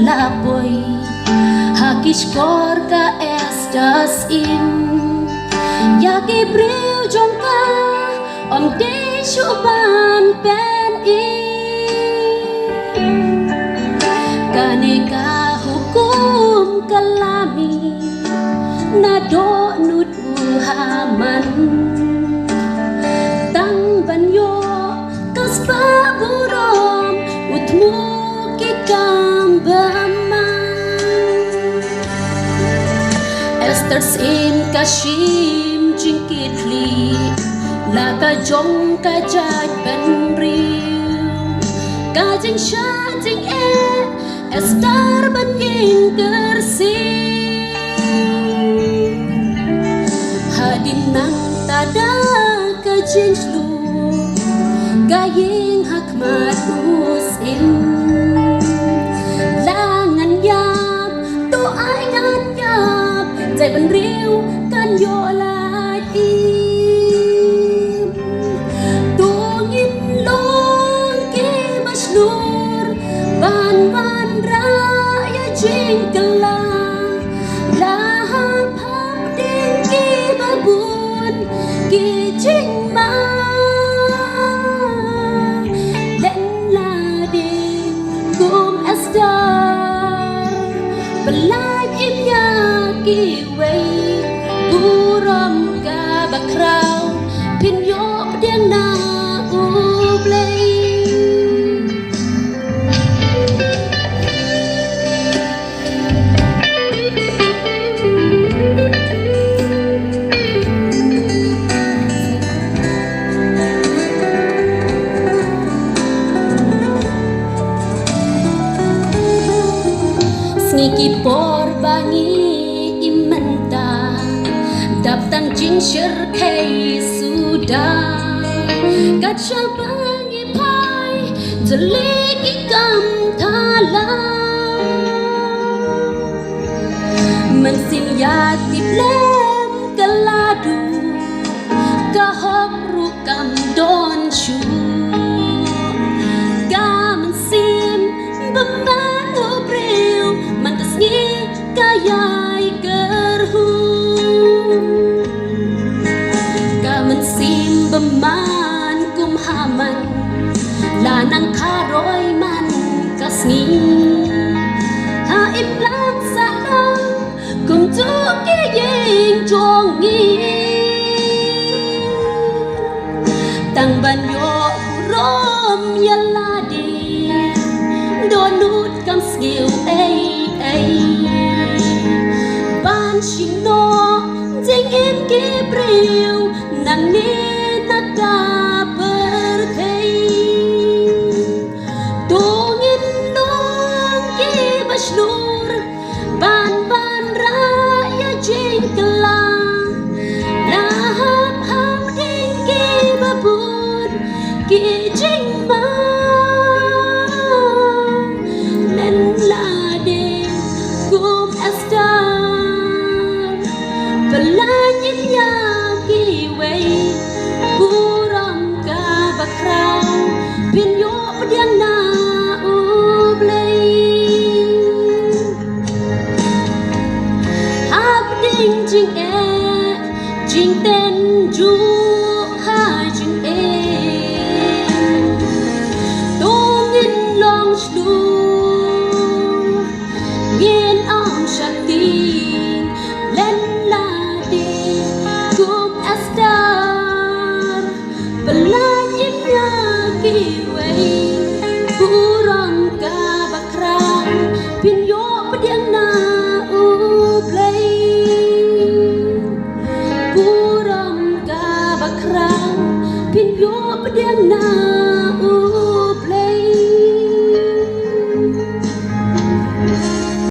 laboy Hakis kor ka estas im Yaki briu jongka Om de shuban pen im Kaneka hukum kalami Nado nut uhaman Tang banyo kas paburom Utmu kikam Esther sin kashim jingkitli Laka jong ka jaj ben riu Ka jing sha jing Esther ben ying kersi Hadin nang tada ka jing slu Ka ying hakmat usin Langan yap tu ai ngan yapใจเป็นริ้วกันโยลาอีตัวยินลงกีบัชนูรบานวันรายจิงกลาลาหาพับดิงกีบะบุญกีจิงมาเล่นลาดิงกุมเอสตาร์เป็นลายอิมยากีBuram ka bakraw Pinyo diang na ublay Sniki por bangi Daptang jinsher kay sudah Kacha bangi pai Telik ikam tala Mensin yatip lem kaladu Kahok rukam don shu Kamansim bemanu bril Mantas ngi kayai gerhu Sim beman kumhaman Lanang karoy man kasngi Haim lang sa lang Kung tuki ying jongi Tang banyo urom yaladi Donut kam skill ay Ban shino Jing im kibriu Nang ni naka berkay Tungin nung kibaslur Ban raya jingkelang Lahap ham ding kibabun Kijing ma Nen lading kum estar Pelanyin yaki Buram ka bakraw Pinyo pediang na ublay Hap ding jing Jing ten ju ha jing Tungin long shlu Ngin om shatin Len la di Kum estar Pelanyin yaki Buram ka bakrang Pinyo pediang na ublay Buram ka bakrang Pinyo pediang na